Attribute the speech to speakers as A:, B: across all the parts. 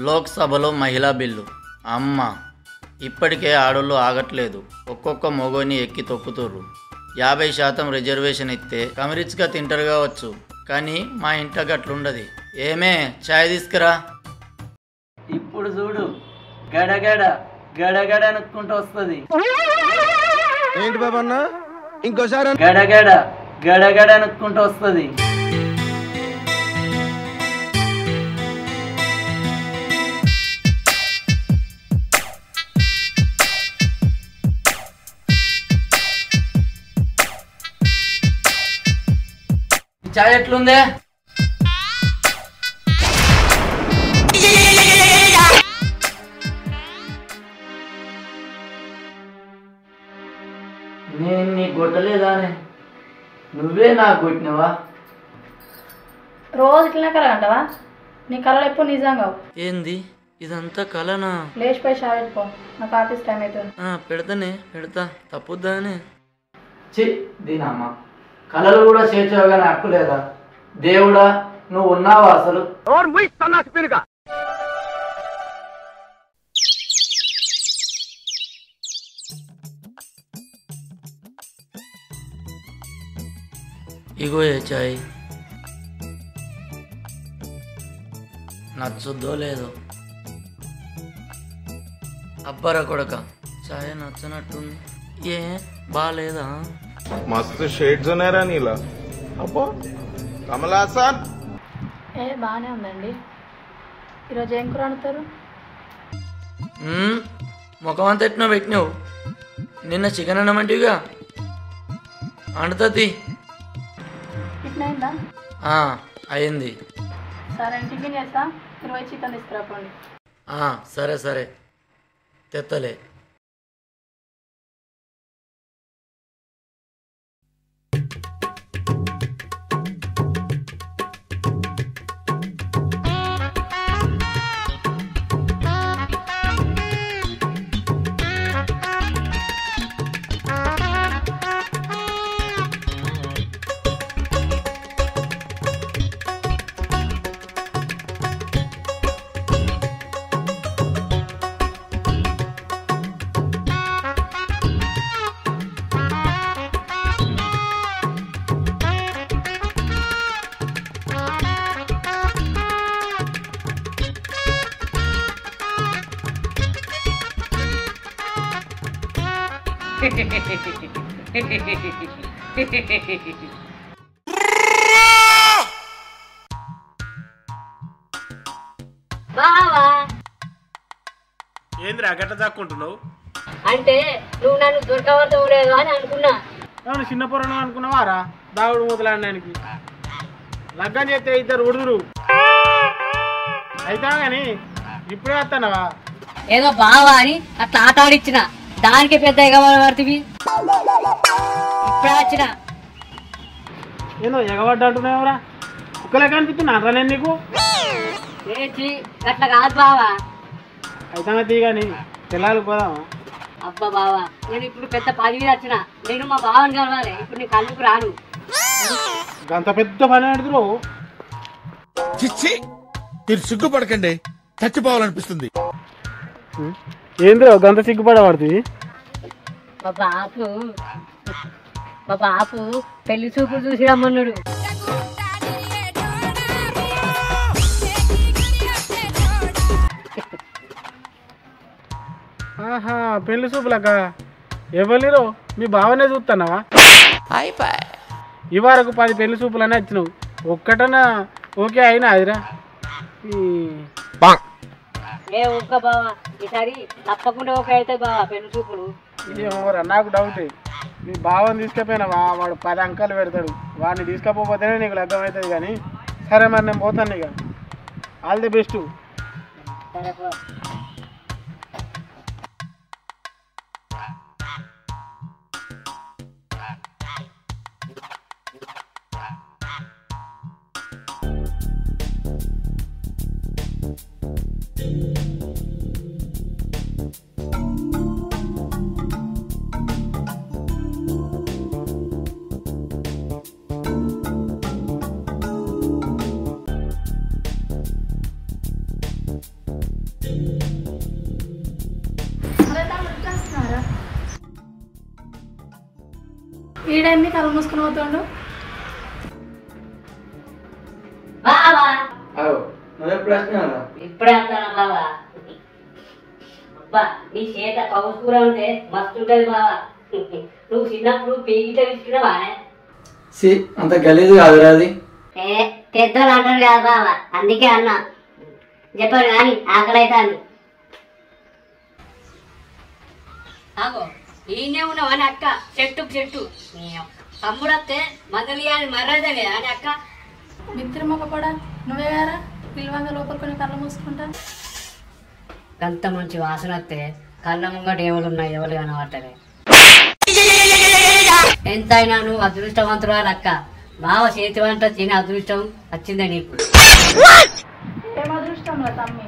A: లోక్సభలో మహిళా బిల్లు అమ్మ ఇప్పటికే ఆడోళ్ళు ఆగట్లేదు. ఒక్కొక్క మొగోని ఎక్కి తొక్కుతుర్రు. 50% రిజర్వేషన్ ఇస్తే కమిరిచ్గా తింటారు కావచ్చు, కానీ మా ఇంట గట్లుండదు. ఏమే ఛాయ్ తీసుకురా. ఇప్పుడు చూడు గడగడ గడగడ అనుకుంటూ వస్తుంది.
B: ఏంటి బాబన్న ఇంకోసారి
A: గడగడ గడగడ అనుకుంటూ వస్తుంది. చాయ్ ఎట్లుందే? నేను నీ కొట్టలేదానే, నువ్వే నాకు కొట్టినవా?
C: రోజు ఇట్లనే కలగంటవా? నీ కళలు ఎప్పుడు నిజంగా
A: ఏంది ఇదంతా కలనా?
C: లేచిపోయి షాప్ పెట్టుకో, నాకు ఆఫీస్ టైం అవుతుంది.
A: పెడతా తప్పుద్దానే. చి దీనమ్మ, కళలు కూడా చేర్చావుగా నాకు లేదా? దేవుడా నువ్వు ఉన్నావా అసలు? ఇగో ఏ చాయ్, నచ్చుద్దో లేదో. అబ్బరా కొడక, చాయ్ నచ్చనట్టుంది. ఏ బాలేదా?
B: मस्त शेड्स ఉన్నాయి రా నీలా. అబ్బో కమల్ హాసన్.
C: బాగానే ఉందండి. ఈరోజు ఏం కూర వండుతారు?
A: ముఖం అంతా ఎట్నో పెట్టినావు. నిన్న చికెన్ అన్నమంటివిగా, అండుతుంది.
C: ఇట్నైందా?
A: అయింది.
C: సరే టిఫిన్ చేస్తా, 20 చికెన్ తీసుకురాపోండి.
A: సరే తెత్తలే.
D: ఏంద్రా గట్ట దాక్కుంటున్నావు?
E: అంటే నువ్వు నన్ను దొరకవద్దు అని అనుకున్నా.
D: అవును, చిన్న పొరను అనుకున్నావారా? దావుడు మొదలాడడానికి లగ్గం చేస్తే ఇద్దరు ఉడుదురు అయితా గాని ఇప్పుడే వస్తానవా?
E: ఏదో బావా అని అట్లా ఆట ఆడిచ్చిన దానికి పెద్ద ఎగబడివి. ఇప్పుడే వచ్చిన.
D: ఏదో ఎగబడ్డ అంటున్నావురా? కుక్కలే కనిపిస్తున్నా నేను నీకు.
E: అట్లా కాదు బావా.
D: అయితే తీగాని పిల్లలు పోదామా?
E: అబ్బా బావా, నేను ఇప్పుడు పెద్ద పదవి వచ్చిన. నేను మా బావని కలవాలి. ఇప్పుడు నీ కళ్ళుకు రాను.
D: అంత పెద్ద పని అడుగురు.
B: మీరు సిగ్గుపడకండి, చచ్చిపోవాలనిపిస్తుంది.
D: ఏంద్రో గంత సిగ్గుపడబడుతుంది?
E: మా బాపు పెళ్లి చూపులు చూసి రమ్మన్నాడు.
D: ఆహా, పెళ్లి చూపులక ఎవరిరో మీ బావనే చూస్తున్నావా? ఈ వరకు 10 పెళ్లి చూపులనే వచ్చినావు, ఒక్కటనా ఓకే అయినా అదిరా?
E: ఒక్క బావా, ఈసారి తప్పకుండా ఓకే అవుతాయి బావా పెళ్లి చూపులు.
D: ఏమోరా, నాకు డౌట్. మీ బావని తీసుకపోయినావా? వాడు 10 అంకాలు పెడతాడు. వాడిని తీసుకపోతేనే నీకు లగ్గం అవుతుంది. కానీ సరే మరి నేను పోతాను. ఇక ఆల్ ది బెస్ట్.
E: సరే పో.
C: ఈడెన్ని కళ్ళు మూసుకుని పోతుండు.
E: బావా
A: నువ్వెప్పుడు వచ్చినావురా?
E: ఇప్పుడే అంటారా బావా? అబ్బా నీ చేత కౌసు కూర ఉంటే మస్తు ఉంటది బావా. నువ్వు చిన్నప్పుడు పేగిట తీసుకున్నావా?
A: అంత గలీజు కాదురా అది.
E: పెద్దోళ్ళు అంటారు కదా బావా, అందుకే అన్నా. చెప్పారు కానీ ఆకలి అవుతాను. ఆగో ఈయనే ఉన్నావు అని అక్క, చెట్టుకు చెట్టు. తమ్ముడు వస్తే మందులు అని మర్రదే అని అక్క.
C: మిత్రమొక్క కూడా నువ్వే గారా పిల్లవంగా లోపలికొని కళ్ళు మూసుకుంటా.
E: అంత మంచి వాసన వస్తే కళ్ళ ముంగట ఎవరు ఉన్నాయి, ఎవరు కనబట్టలే. ఎంతైనా నువ్వు అదృష్టవంతురాలు అక్క. బావ చేతి వంట తినే అదృష్టం వచ్చిందే నీకు.
C: ఏం అదృష్టంలో తమ్మి,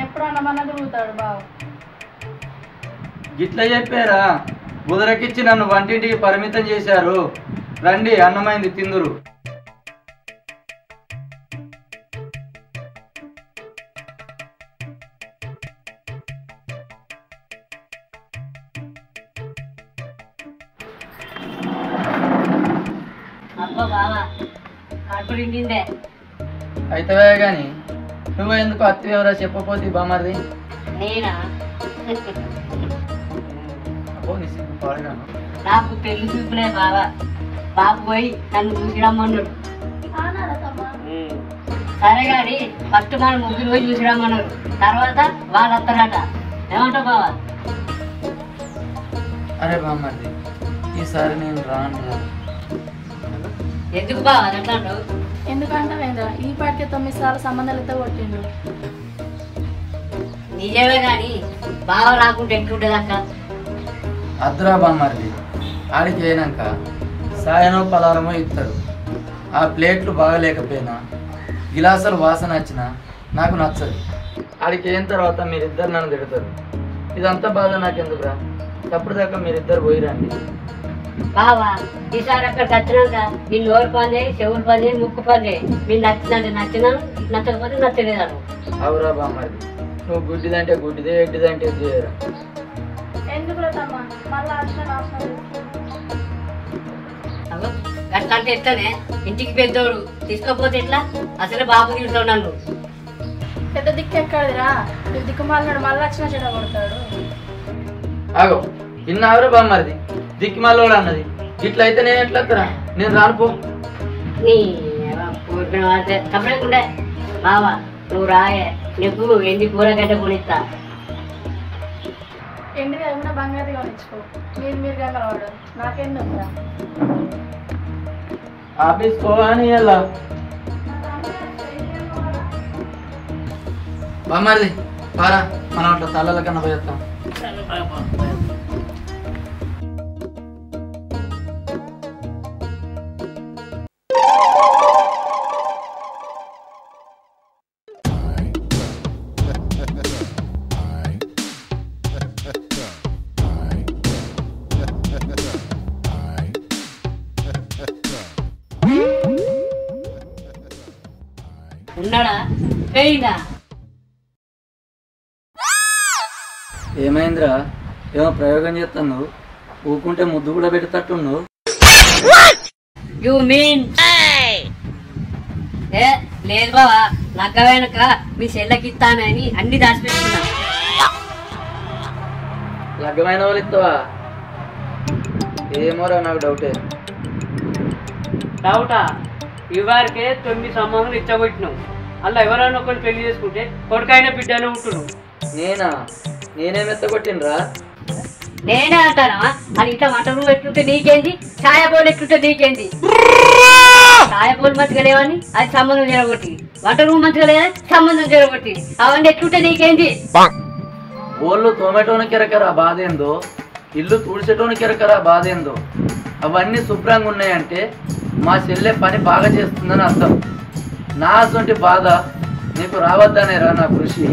C: ఎప్పుడు అన్నమన్న తిరుగుతాడు బావ.
A: గిట్లా చెప్పారా? బుదరకిచ్చి నన్ను వంటింటికి పరిమితం చేశారు. రండి, అన్నమైంది తిందురు.
E: అబ్బా బావా కడుపు నిండిందే.
A: అయితే గాని నువ్వు ఎందుకు అత్తివెవరా చెప్పపోతే బామర్ది.
E: నేనా?
A: పాడుగాను.
E: నాకు పెళ్లి చూపులే బావా. బాబు పోయి నన్ను చూసిరమ్మన్నాడు. సరే గాని ఫస్ట్ మన ముగ్గురు పోయి చూసిరమ్మన్నారు, తర్వాత వాళ్ళు వస్తారట. ఏమంటావు బావా?
A: అరే బామర్ది, ఈసారి నేను రాను.
E: ఎందుకు బావా అంటాడు?
C: ఎందుకంటే వేంద్ర ఈ పాటికి 9 సార్లు సంబంధాలు ఎత్త కొట్టిండు.
E: నిజమే గాని బావ రాకుంటే ఎట్లుంటది అక్క?
A: అద్దురా బామర్ది, ఆడికి అయినాక సాయనో పలారమో ఇస్తారు. ఆ ప్లేట్లు బాగలేకపోయినా గిలాసులు వాసన వచ్చినా నాకు నచ్చదు. ఆడికి అయిన తర్వాత మీరిద్దరు నన్ను తిడతారు. ఇదంతా బాధ నాకెందుకురా? తప్పుడు దాకా మీరిద్దరు పోయిరండి.
E: బావా ఈసారి అక్కడికి వచ్చినాక నీ నోరు పని చేయి, చెవులు పని చేయి, ముక్కు పని చేయి. మీరు నచ్చిందంటే నచ్చినాను, నచ్చకపోతే నచ్చలేదాను.
A: అవురా బామర్ది, నువ్వు గుడ్డిదంటే గుడ్డిదే, ఎడ్డిదంటే ఎద్దిదేరా.
C: ఎందుకు తమ్మ మళ్ళా వచ్చిన నాశనం.
E: అట్లా అంటే ఎట్లానే? ఇంటికి పెద్దోడు తీసుకోపోతే ఎట్లా? అసలు బాబు తింటావు నన్ను.
C: పెద్ద దిక్కు ఎక్కడిదిరా? నువ్వు దిక్కు మాలినాడు మళ్ళీ వచ్చిన చెడ కొడతాడు.
A: ఆగో ఇన్నావరా బామర్ది, దిక్కి మళ్ళీ అన్నది. ఇట్లయితే నేను ఎట్లా వస్తారా? నేను రానుపో.
E: నీ పూర్ణ వాడితే తప్పలేకుండే. బావా నువ్వు రాయే, నీకు ఎండి కూరగడ్డ కొనిస్తా.
C: ఎండిగా ఏమైనా బంగారు కొనిచ్చుకో. మీరు గంగలవాడు నాకెందుకురా?
A: ఆఫీస్ పోవాని ఎలా బామర్ది పారా, మనం అట్లా తల్లల కన్నా పోయేస్తాం.
E: ఉన్నాడా పోయిందా?
A: ఏమైందిరా? ఏమో ప్రయోగం చేస్తాను. ఊకుంటే ముద్దు కూడా పెడతట్టున్నావు.
E: You mean? ఏ లేదు బావా, లగ్గ వెనక మీ చెల్లెకి ఇస్తానని అన్ని దాచిపెట్టుకున్నా.
A: లగ్గమైన వాళ్ళు ఇస్తావా? ఏమోరా, నాకు డౌటే.
F: డౌటా? ఇవారికే 9 సంబంధాలు ఇచ్చగొట్టినావు. అలా ఎవరైనా ఒకరిని పెళ్లి చేసుకుంటే కొడుకైనా బిడ్డనే ఉంటున్నావు.
A: నేనేం ఎత్తగొట్టినరా?
E: నేనే అంటానా? అది ఇట్లా వంట రూమ్ ఎట్లుంటే నీకేంది, ఛాయబోలు ఎట్లుంటే నీకేంది? ఛాయబోలు మంచిగా లేవని అది సంబంధం జరగొట్టి, వంట రూమ్ మంచిగా లేదని సంబంధం జరగొట్టి, అవన్నీ ఎట్లుంటే నీకేంది?
A: బోళ్ళు తోమేటోనికి ఎరకరా బాధ ఏందో, ఇల్లు తుడిచేటోనికి ఎరకరా బాధ ఏందో. అవన్నీ శుభ్రంగా ఉన్నాయంటే మా చెల్లె పని బాగా చేస్తుందని అర్థం. నా అసొంటి బాధ నీకు రావద్దనేరా నా కృషి.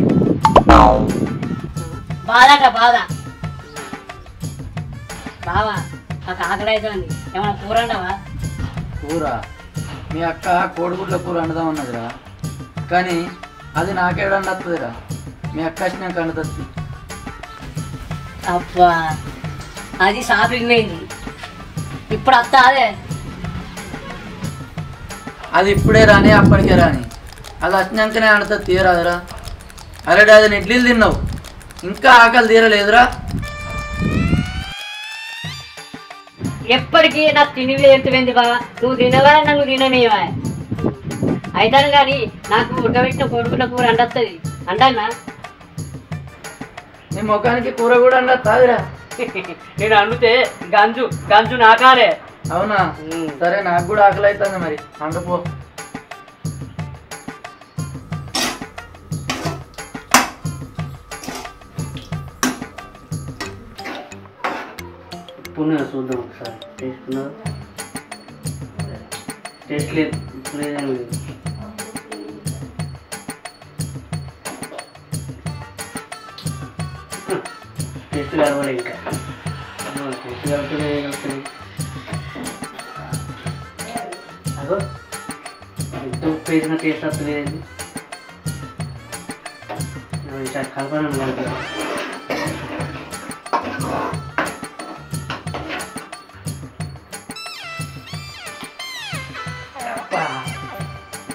E: బాధట బాధ. బావా నాకు ఆకలి అవుతుంది, ఏమన్నా కూర ఉండవా?
A: కూర మీ అక్క కోడిగుడ్ల కూర వండుదామన్నదిరా, కానీ అది నాకేడన్నా వస్తుందిరా. మీ అక్క వచ్చినాక వండుతుంది.
E: అబ్బా అది షాపింగ్ అయింది. ఇప్పుడు వస్తా అదే
A: అది ఇప్పుడే రాని అప్పటికే రాని అది వచ్చినాకనే ఆడతా తీరాదురా. అరే అది ఇడ్లీలు తిన్నావు, ఇంకా ఆకలి తీరలేదురా.
E: ఎప్పటికీ నాకు తిని ఎంతమైంది బావా, నువ్వు తినవా నన్ను తిననేవా అయితాను కానీ నాకు ఉడకబెట్టిన కొడుకుల కూర అంటస్తుంది అంటానా.
A: నీ ముఖానికి కూర కూడా అన్నది తాదిరా.
F: నేను అండితే గంజు గంజు నాకాలే.
A: అవునా, సరే నాకు కూడా ఆకలి అవుతుంది మరి అండపో.
F: పునః చూద్దాం ఒకసారి. టేస్ట్ టేస్ట్ లేదు, లేదేం లేదు. టేస్ట్ కలవాలి ఇంకా, టేస్ట్ కలుపుతుంది. అగో ఎంత ఉప్పు వేసిన టేస్ట్ వస్తలేదండి. కలపను కలిపి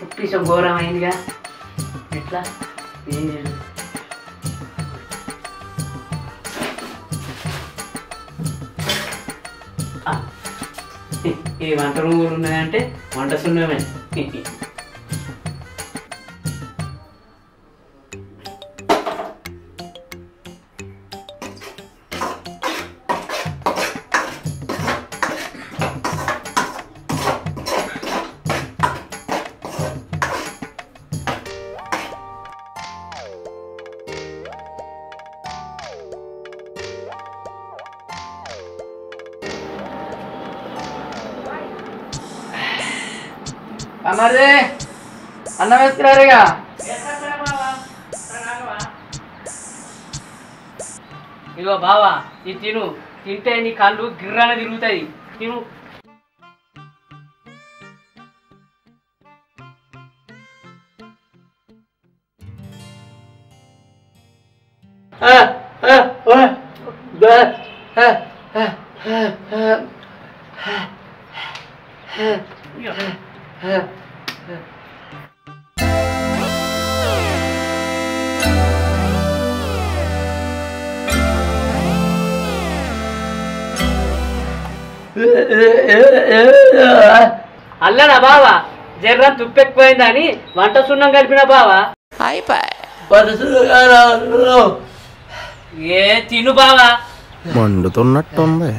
F: ఉప్పిసం ఘోరం అయిందిగా. ఎట్లా ఏం చేయదు. ఈ వంట రూములు ఉన్నాయంటే వంట సున్నమే.
A: అన్నదే అన్నం వేసుకురారుగా.
F: ఇగో బావా ఇది తిను, తింటే నీ కళ్ళు గిర్రాన తిరుగుతాయి. తిను. అల్లనా బావా, జర్రం తుప్పెక్కుపోయిందని వంట సున్నం కలిపిన బావా. ఏ తిను బావా.
B: మండుతున్నట్టుంది.